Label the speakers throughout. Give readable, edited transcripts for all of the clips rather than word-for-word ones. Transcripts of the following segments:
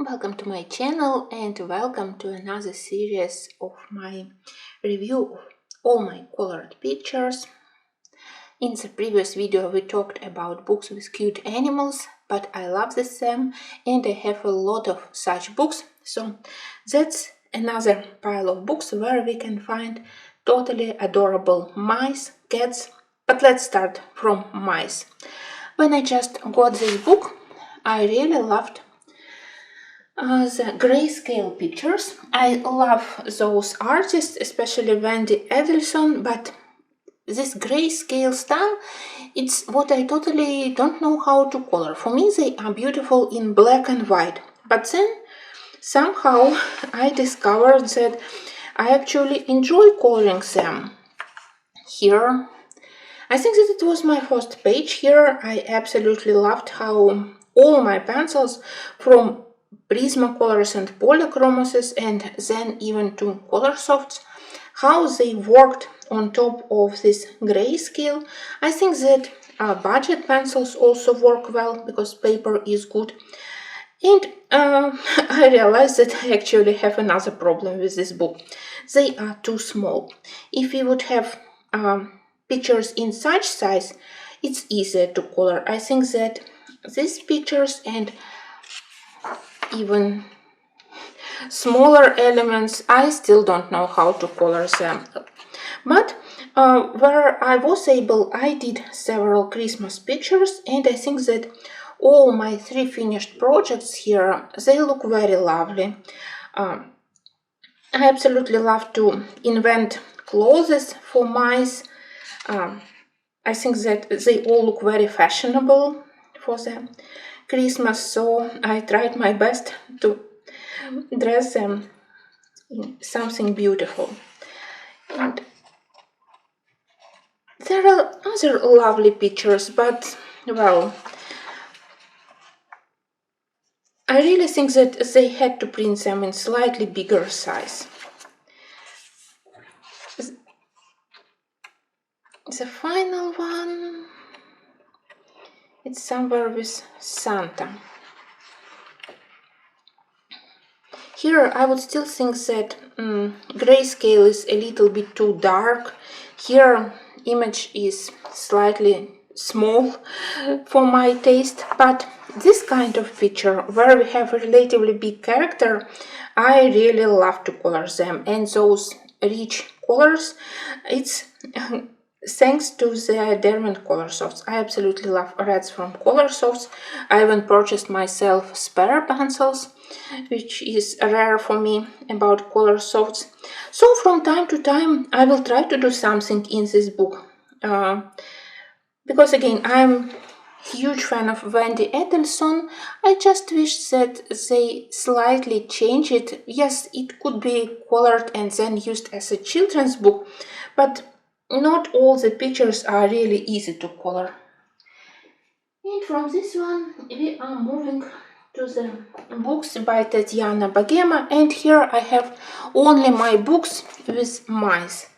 Speaker 1: Welcome to my channel and welcome to another series of my review of all my colored pictures. In the previous video we talked about books with cute animals, but I love the same and I have a lot of such books, so that's another pile of books where we can find totally adorable mice, cats. But let's start from mice. When I just got this book, I really loved the grayscale pictures. I love those artists, especially Wendy Adelson, but this grayscale style, it's what I totally don't know how to color. For me they are beautiful in black and white, but then somehow I discovered that I actually enjoy coloring them. Here, I think that it was my first page. Here I absolutely loved how all my pencils from Prismacolors and Polychromoses and then even to Colorsofts, how they worked on top of this grayscale. I think that budget pencils also work well because paper is good. And I realized that I actually have another problem with this book. They are too small. If we would have pictures in such size, it's easier to color. I think that these pictures and even smaller elements, I still don't know how to color them. But where I was able, I did several Christmas pictures, and I think that all my 3 finished projects here, they look very lovely. I absolutely love to invent clothes for mice. I think that they all look very fashionable for them. Christmas, so I tried my best to dress them in something beautiful. And there are other lovely pictures, but well, I really think that they had to print them in slightly bigger size. The final one, it's somewhere with Santa. Here I would still think that grayscale is a little bit too dark. Here image is slightly small for my taste, but this kind of picture where we have a relatively big character, I really love to color them, and those rich colors, it's thanks to the Derwent Colorsofts. I absolutely love reds from Colorsofts. I even purchased myself spare pencils, which is rare for me about Colorsofts. So from time to time I will try to do something in this book. Because again, I'm a huge fan of Wendy Adelson. I just wish that they slightly change it. Yes, it could be colored and then used as a children's book, but not all the pictures are really easy to color. And from this one we are moving to the books by Tatiana Bogema, and here I have only my books with mice.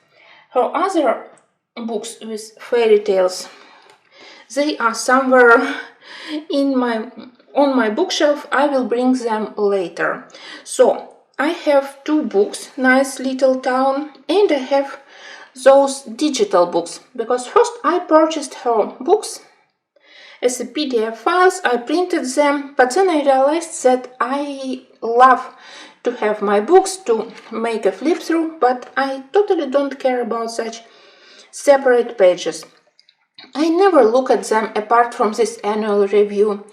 Speaker 1: Her other books with fairy tales, they are somewhere on my bookshelf. I will bring them later. So I have 2 books, Nice Little Town, and I have those digital books, because first I purchased her books as a PDF files, I printed them, but then I realized that I love to have my books to make a flip through, but I totally don't care about such separate pages. I never look at them apart from this annual review.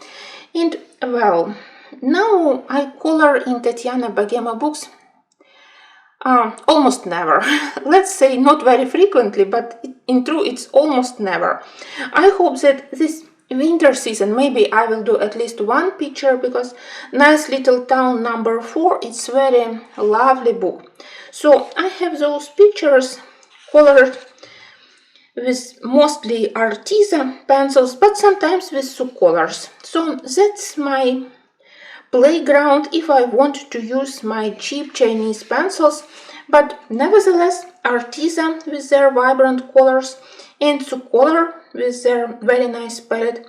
Speaker 1: And well, now I color in Tatiana Bogema books almost never. Let's say not very frequently, but in truth it's almost never. I hope that this winter season maybe I will do at least 1 picture, because Nice Little Town number 4, it's very lovely book. So I have those pictures colored with mostly artisan pencils, but sometimes with colors. So that's my playground if I want to use my cheap Chinese pencils, but nevertheless artisan with their vibrant colors and color with their very nice palette.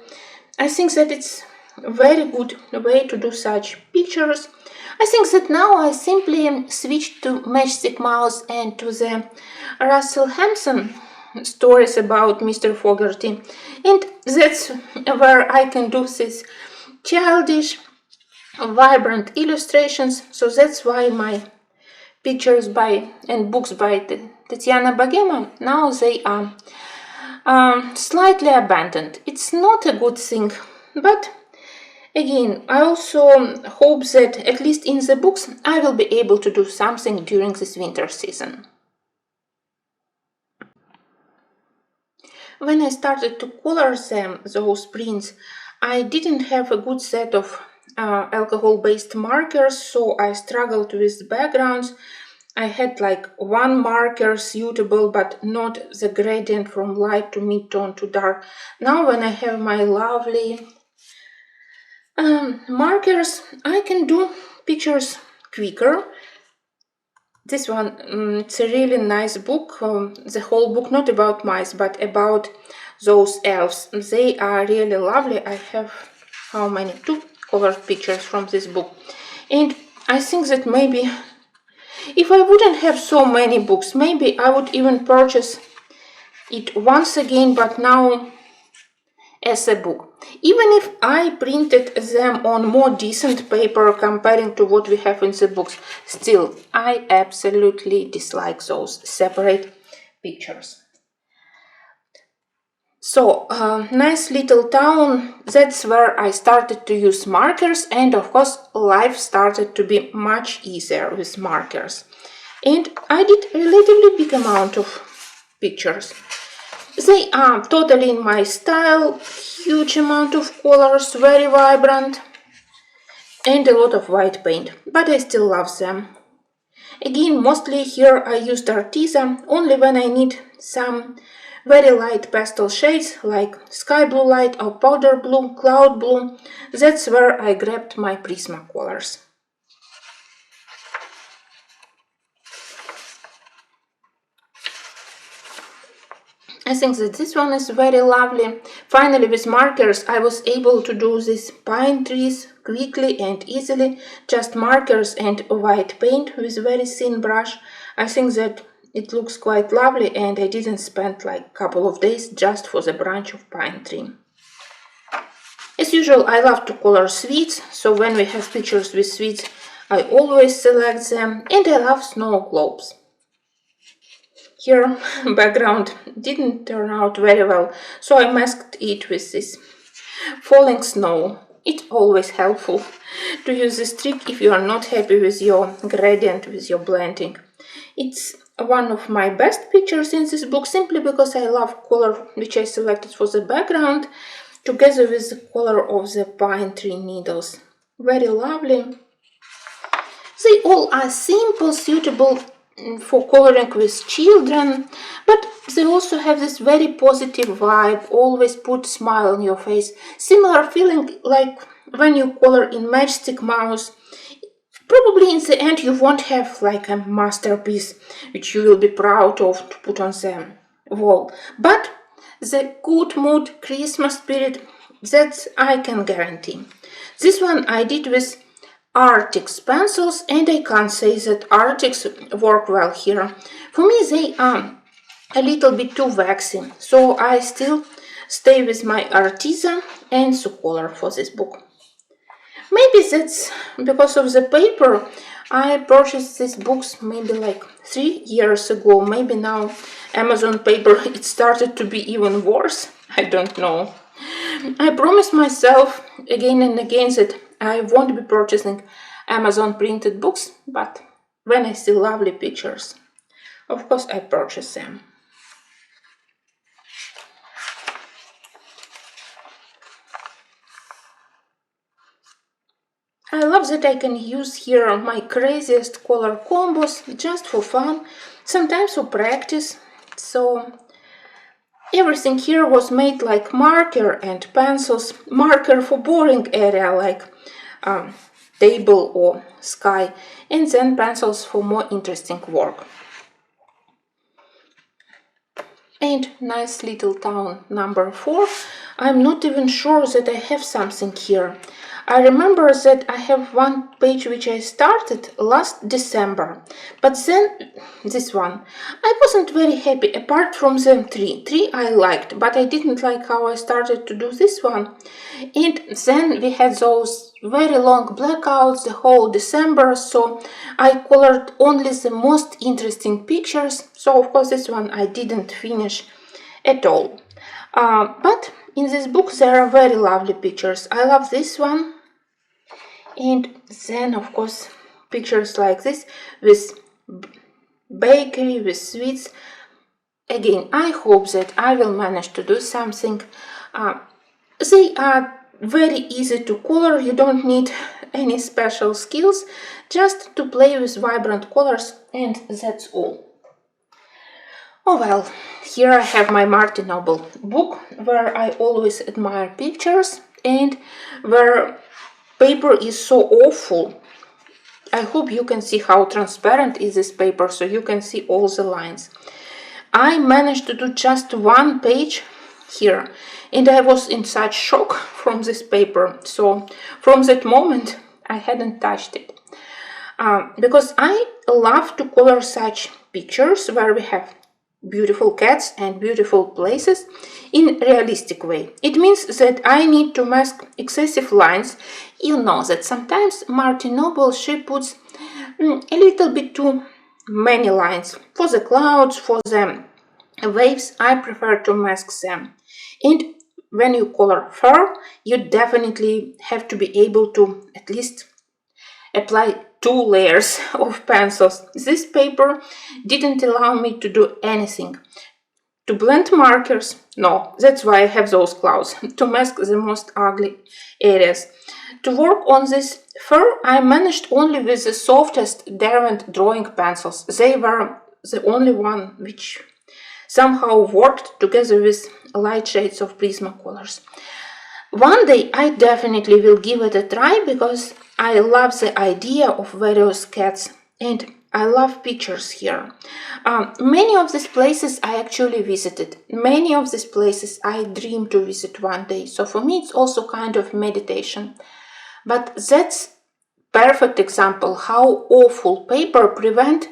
Speaker 1: I think that it's very good way to do such pictures. I think that now I simply switched to Matchstick Mouse and to the Russell Hampson stories about Mr. Fogerty, and that's where I can do this childish, vibrant illustrations. So that's why my pictures by and books by Tatiana Bogema now they are slightly abandoned. It's not a good thing, but again, I also hope that at least in the books I will be able to do something during this winter season. When I started to color those prints, I didn't have a good set of alcohol-based markers, so I struggled with backgrounds. I had like one marker suitable, but not the gradient from light to mid-tone to dark. Now when I have my lovely markers, I can do pictures quicker. This one, it's a really nice book, the whole book, not about mice, but about those elves. They are really lovely. I have, how many? 2 colored pictures from this book. And I think that maybe, if I wouldn't have so many books, maybe I would even purchase it once again, but now as a book. Even if I printed them on more decent paper comparing to what we have in the books, still, I absolutely dislike those separate pictures. So, nice little town, that's where I started to use markers, and of course life started to be much easier with markers. And I did a relatively big amount of pictures. They are totally in my style, huge amount of colors, very vibrant, and a lot of white paint, but I still love them. Again, mostly here I used Arteza only when I need some very light pastel shades like sky blue light or powder blue, cloud blue. That's where I grabbed my Prismacolors. I think that this one is very lovely. Finally, with markers, I was able to do these pine trees quickly and easily. Just markers and white paint with very thin brush. I think that it looks quite lovely, and I didn't spend like a couple of days just for the branch of pine tree. As usual, I love to color sweets, so when we have pictures with sweets, I always select them, and I love snow globes. Here, background didn't turn out very well, so I masked it with this falling snow. It's always helpful to use this trick if you are not happy with your gradient, with your blending. It's one of my best pictures in this book simply because I love color which I selected for the background together with the color of the pine tree needles. Very lovely. They all are simple, suitable for coloring with children, but they also have this very positive vibe, always put a smile on your face. Similar feeling like when you color in Matchstick Mouse. Probably in the end you won't have like a masterpiece which you will be proud of to put on the wall, but the good mood, Christmas spirit, that I can guarantee. This one I did with Arctic pencils, and I can't say that Arctics work well here. For me they are a little bit too waxy, so I still stay with my Arteza and Sucolor for this book. Maybe that's because of the paper. I purchased these books maybe like 3 years ago. Maybe now Amazon paper it started to be even worse. I don't know. I promised myself again and again that I won't be purchasing Amazon printed books, but when I see lovely pictures, of course I purchase them. I love that I can use here my craziest color combos just for fun, sometimes for practice. So everything here was made like marker and pencils, marker for boring area like table or sky, and then pencils for more interesting work. And nice little town number 4. I'm not even sure that I have something here. I remember that I have one page which I started last December, but then this one, I wasn't very happy apart from the three I liked, but I didn't like how I started to do this one. And then we had those very long blackouts the whole December, so I colored only the most interesting pictures, so of course this one I didn't finish at all. But in this book there are very lovely pictures. I love this one, and then of course pictures like this with bakery, with sweets. Again, I hope that I will manage to do something. They are very easy to color, you don't need any special skills, just to play with vibrant colors, and that's all. Oh well, here I have my Marty Noble book, where I always admire pictures and where paper is so awful. I hope you can see how transparent is this paper, so you can see all the lines. I managed to do just one page here, and I was in such shock from this paper, so from that moment I hadn't touched it. Because I love to color such pictures where we have beautiful cats and beautiful places in realistic way. It means that I need to mask excessive lines. You know that sometimes Marty Noble, she puts a little bit too many lines. For the clouds, for the waves, I prefer to mask them. And when you color fur, you definitely have to be able to at least apply 2 layers of pencils. This paper didn't allow me to do anything. To blend markers, no, that's why I have those clouds, to mask the most ugly areas. To work on this fur, I managed only with the softest Derwent drawing pencils. They were the only one which somehow worked together with light shades of Prismacolors. One day I definitely will give it a try, because I love the idea of various cats and I love pictures here. Many of these places I actually visited. Many of these places I dream to visit one day. So for me it's also kind of meditation. But that's perfect example how awful paper prevent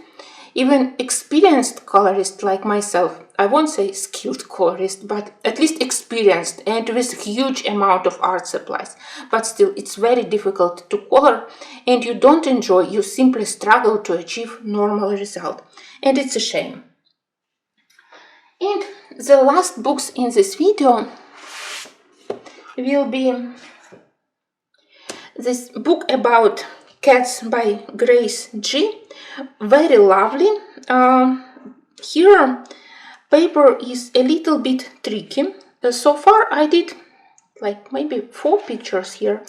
Speaker 1: even experienced colorist like myself, I won't say skilled colorist, but at least experienced and with huge amount of art supplies. But still, it's very difficult to color and you don't enjoy, you simply struggle to achieve normal result. And it's a shame. And the last books in this video will be this book about cats by GraceJ. Very lovely. Here paper is a little bit tricky. So far I did like maybe 4 pictures here,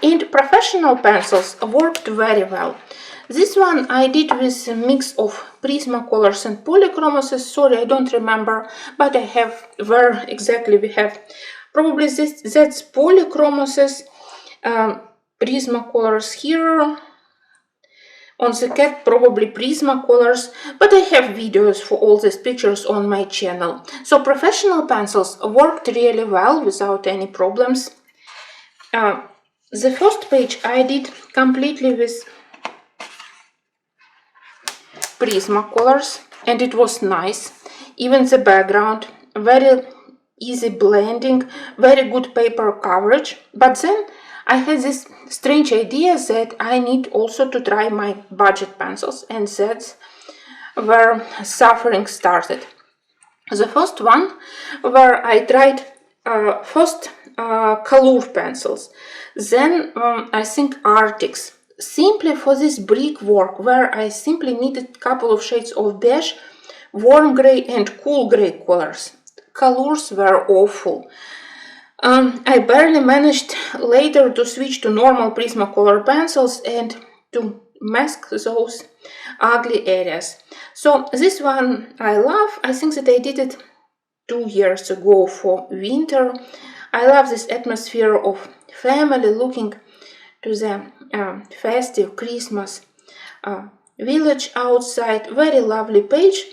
Speaker 1: and professional pencils worked very well. This one I did with a mix of Prismacolors and polychromoses. Sorry, I don't remember, but I have where exactly we have. Probably that's polychromoses, Prismacolors here. On the cat, probably Prismacolors, but I have videos for all these pictures on my channel. So professional pencils worked really well without any problems. The first page I did completely with Prismacolors, and it was nice. Even the background, very easy blending, very good paper coverage. But then I had this strange idea that I need also to try my budget pencils, and that's where suffering started. The first one where I tried first color pencils, then I think Arctics, simply for this brick work where I simply needed a couple of shades of beige, warm gray and cool gray colors. Colors were awful. I barely managed later to switch to normal Prismacolor pencils and to mask those ugly areas. So this one I love. I think that I did it 2 years ago for winter. I love this atmosphere of family looking to the festive Christmas village outside. Very lovely page.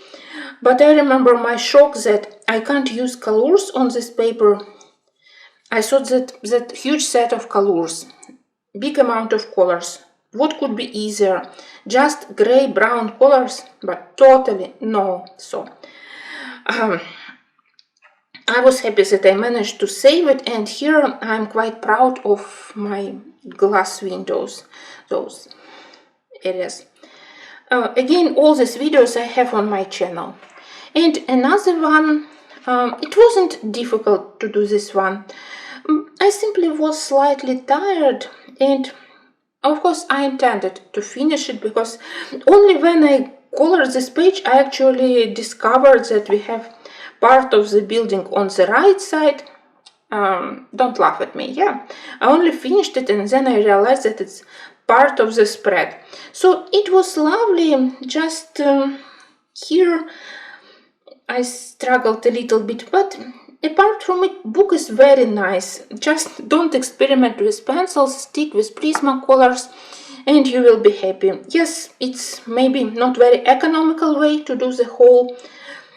Speaker 1: But I remember my shock that I can't use colors on this paper. I thought that huge set of colors, big amount of colors, what could be easier? Just gray, brown colors, but totally no. So I was happy that I managed to save it, and here I'm quite proud of my glass windows, those areas. Again, all these videos I have on my channel. And another one, it wasn't difficult to do this one. I simply was slightly tired, and of course I intended to finish it because only when I colored this page I actually discovered that we have part of the building on the right side. Don't laugh at me, yeah. I only finished it and then I realized that it's part of the spread. So it was lovely, just here I struggled a little bit, but apart from it, book is very nice. Just don't experiment with pencils, stick with Prismacolors and you will be happy. Yes, it's maybe not very economical way to do the whole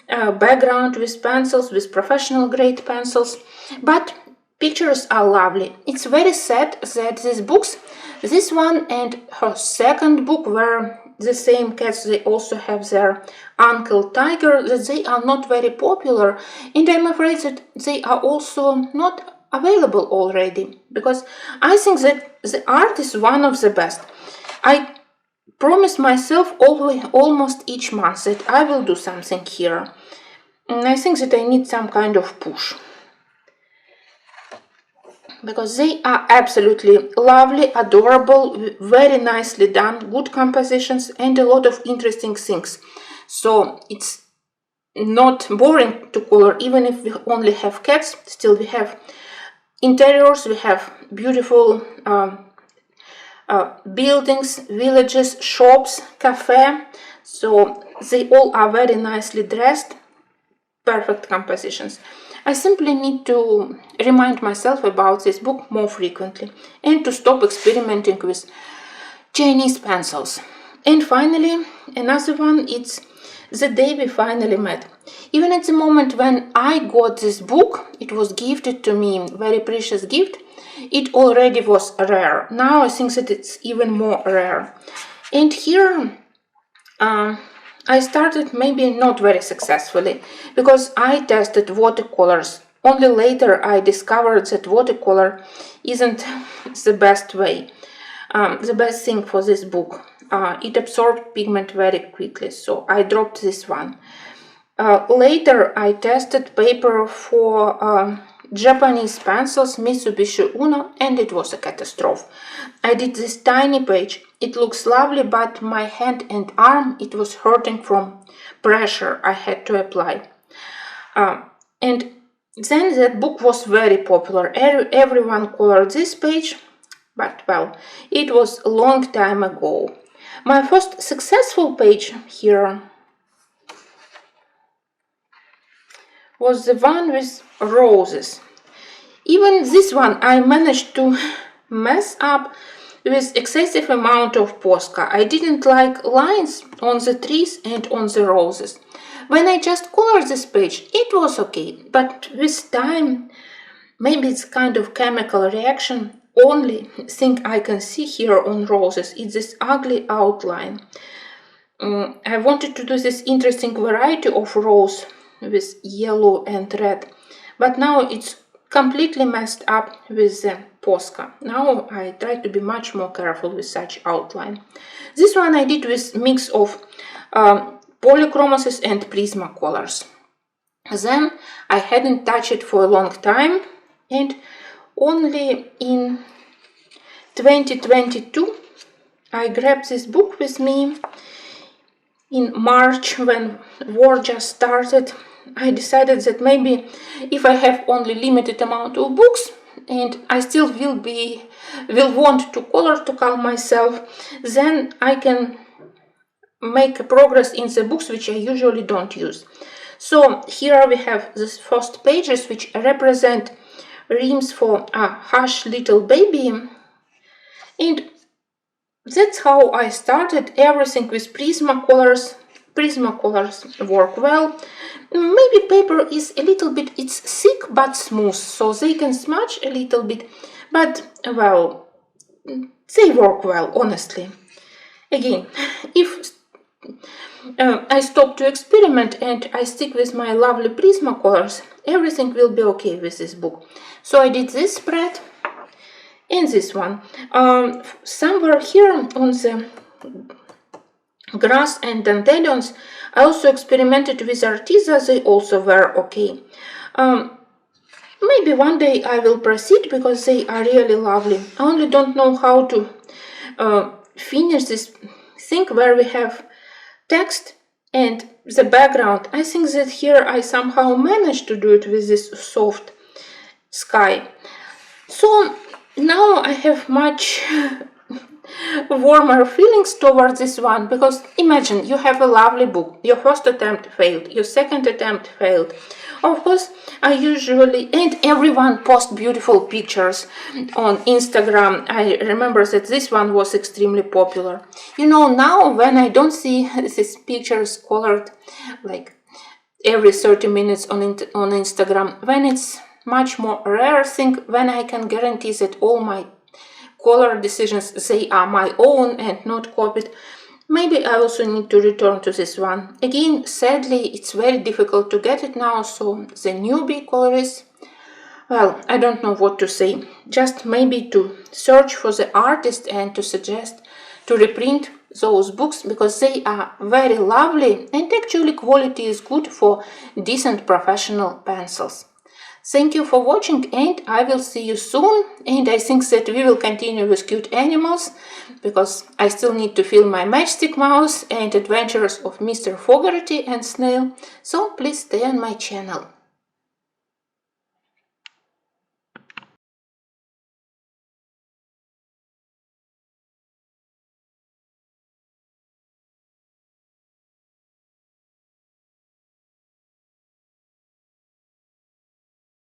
Speaker 1: background with pencils, with professional grade pencils, but pictures are lovely. It's very sad that these books, this one and her second book, were the same cats, they also have their Uncle Tiger, that they are not very popular, and I'm afraid that they are also not available already, because I think that the art is one of the best. I promise myself almost each month that I will do something here, and I think that I need some kind of push, because they are absolutely lovely, adorable, very nicely done, good compositions and a lot of interesting things. So it's not boring to color, even if we only have cats, still we have interiors, we have beautiful buildings, villages, shops, cafe, so they all are very nicely dressed, perfect compositions. I simply need to remind myself about this book more frequently and to stop experimenting with Chinese pencils. And finally, another one, it's The Day We Finally Met. Even at the moment when I got this book, it was gifted to me, very precious gift, it already was rare. Now I think that it's even more rare. And here I started maybe not very successfully, because I tested watercolors. Only later I discovered that watercolor isn't the best way, the best thing for this book. It absorbed pigment very quickly, so I dropped this one. Later I tested paper for Japanese pencils, Mitsubishi Uno, and it was a catastrophe. I did this tiny page. It looks lovely, but my hand and arm, it was hurting from pressure I had to apply. And then that book was very popular. Everyone colored this page, but well, it was a long time ago. My first successful page here was the one with roses. Even this one I managed to mess up with excessive amount of Posca. I didn't like lines on the trees and on the roses. When I just colored this page, it was okay, but with time, maybe it's kind of chemical reaction, only thing I can see here on roses is this ugly outline. I wanted to do this interesting variety of rose with yellow and red, but now it's completely messed up with the Posca. Now I try to be much more careful with such outline. This one I did with mix of polychromasis and Prismacolors. Then I hadn't touched it for a long time, and only in 2022 I grabbed this book with me. In March, when war just started, I decided that maybe if I have only limited amount of books and I still will want to color to calm myself, then I can make progress in the books which I usually don't use. So here we have these first pages which represent reams for a Hush Little Baby, and that's how I started everything with Prismacolors, Prismacolors work well. Maybe paper is a little bit, it's thick but smooth, so they can smudge a little bit, but well, they work well, honestly. Again, if I stop to experiment and I stick with my lovely Prismacolors, everything will be okay with this book. So I did this spread and this one. Somewhere here on the grass and dandelions, I also experimented with Arteza, they also were okay. Maybe one day I will proceed because they are really lovely. I only don't know how to finish this thing where we have text and the background. I think that here I somehow managed to do it with this soft sky. So now I have much warmer feelings towards this one, because imagine you have a lovely book, your first attempt failed, your second attempt failed. Of course, I usually, and everyone posts beautiful pictures on Instagram. I remember that this one was extremely popular. You know, now when I don't see these pictures colored like every 30 minutes on Instagram, when it's much more rare thing, when I can guarantee that all my color decisions, they are my own and not copied, maybe I also need to return to this one. Again, sadly, it's very difficult to get it now, so the newbie colorist, well, I don't know what to say. Just maybe to search for the artist and to suggest to reprint those books, because they are very lovely and actually quality is good for decent professional pencils. Thank you for watching, and I will see you soon, and I think that we will continue with cute animals, because I still need to film my Matchstick Mouse and Adventures of Mr. Fogarty and Snail, so please stay on my channel.